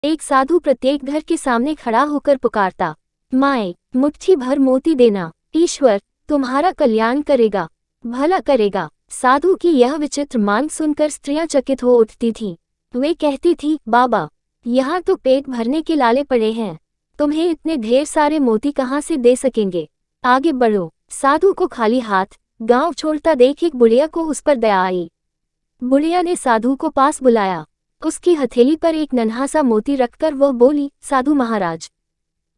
एक साधु प्रत्येक घर के सामने खड़ा होकर पुकारता, माए मुट्ठी भर मोती देना, ईश्वर तुम्हारा कल्याण करेगा, भला करेगा। साधु की यह विचित्र मांग सुनकर स्त्रियां चकित हो उठती थीं। वे कहती थीं, बाबा यहाँ तो पेट भरने के लाले पड़े हैं, तुम्हें इतने ढेर सारे मोती कहाँ से दे सकेंगे, आगे बढ़ो। साधु को खाली हाथ गांव छोड़ता देख एक बुढ़िया को उस पर दया आई। बुढ़िया ने साधु को पास बुलाया। उसकी हथेली पर एक नन्हा सा मोती रखकर वह बोली, साधु महाराज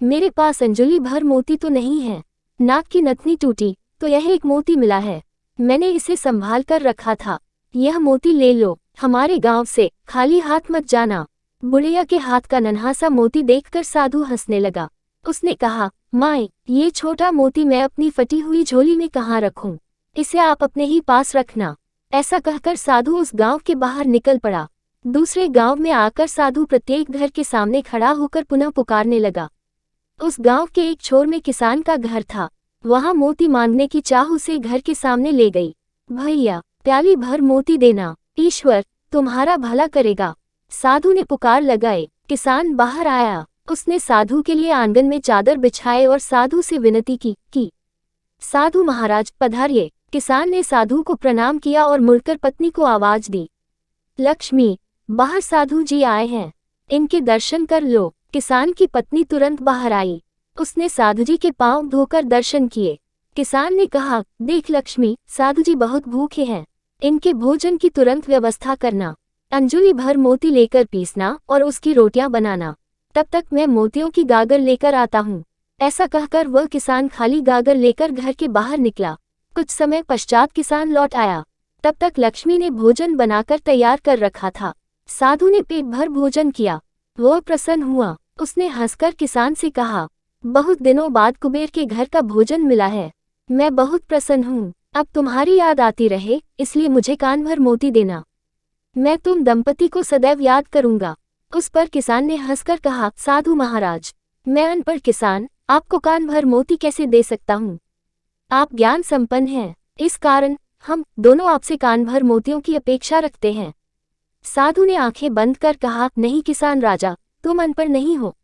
मेरे पास अंजुली भर मोती तो नहीं है, नाक की नथनी टूटी तो यह एक मोती मिला है, मैंने इसे संभाल कर रखा था, यह मोती ले लो, हमारे गांव से खाली हाथ मत जाना। बुढ़िया के हाथ का नन्हा सा मोती देखकर साधु हंसने लगा। उसने कहा, माए ये छोटा मोती मैं अपनी फटी हुई झोली में कहाँ रखूं, इसे आप अपने ही पास रखना। ऐसा कहकर साधु उस गांव के बाहर निकल पड़ा। दूसरे गांव में आकर साधु प्रत्येक घर के सामने खड़ा होकर पुनः पुकारने लगा। उस गांव के एक छोर में किसान का घर था। वहां मोती मांगने की चाह उसे घर के सामने ले गई। भैया प्याली भर मोती देना, ईश्वर तुम्हारा भला करेगा। साधु ने पुकार लगाए। किसान बाहर आया। उसने साधु के लिए आंगन में चादर बिछाए और साधु से विनती की साधु महाराज पधारिए। किसान ने साधु को प्रणाम किया और मुड़कर पत्नी को आवाज दी, लक्ष्मी बाहर साधु जी आए हैं, इनके दर्शन कर लो। किसान की पत्नी तुरंत बाहर आई। उसने साधु जी के पांव धोकर दर्शन किए। किसान ने कहा, देख लक्ष्मी साधु जी बहुत भूखे हैं, इनके भोजन की तुरंत व्यवस्था करना, अंजुली भर मोती लेकर पीसना और उसकी रोटियां बनाना, तब तक मैं मोतियों की गागर लेकर आता हूँ। ऐसा कहकर वह किसान खाली गागर लेकर घर के बाहर निकला। कुछ समय पश्चात किसान लौट आया। तब तक लक्ष्मी ने भोजन बनाकर तैयार कर रखा था। साधु ने पेट भर भोजन किया। वह प्रसन्न हुआ। उसने हंसकर किसान से कहा, बहुत दिनों बाद कुबेर के घर का भोजन मिला है, मैं बहुत प्रसन्न हूँ। अब तुम्हारी याद आती रहे इसलिए मुझे कान भर मोती देना, मैं तुम दंपति को सदैव याद करूंगा। उस पर किसान ने हंसकर कहा, साधु महाराज मैं अनपढ़ किसान आपको कान भर मोती कैसे दे सकता हूँ, आप ज्ञान संपन्न हैं, इस कारण हम दोनों आपसे कान भर मोतियों की अपेक्षा रखते हैं। साधु ने आंखें बंद कर कहा, नहीं किसान राजा तुम अनपढ़ नहीं हो,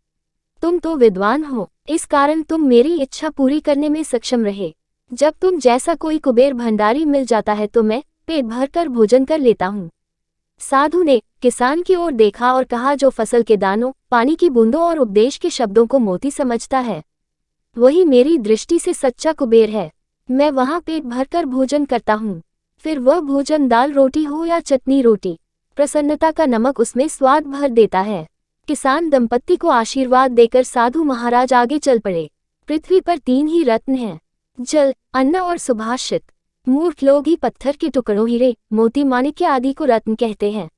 तुम तो विद्वान हो, इस कारण तुम मेरी इच्छा पूरी करने में सक्षम रहे। जब तुम जैसा कोई कुबेर भंडारी मिल जाता है तो मैं पेट भर कर भोजन कर लेता हूँ। साधु ने किसान की ओर देखा और कहा, जो फसल के दानों, पानी की बूंदों और उपदेश के शब्दों को मोती समझता है वही मेरी दृष्टि से सच्चा कुबेर है। मैं वहाँ पेट भरकर भोजन करता हूँ, फिर वह भोजन दाल रोटी हो या चटनी रोटी, प्रसन्नता का नमक उसमें स्वाद भर देता है। किसान दंपत्ति को आशीर्वाद देकर साधु महाराज आगे चल पड़े। पृथ्वी पर 3 ही रत्न हैं, जल, अन्न और सुभाषित। मूर्ख लोग ही पत्थर के टुकड़ों, हीरे, मोती, माणिक्य आदि को रत्न कहते हैं।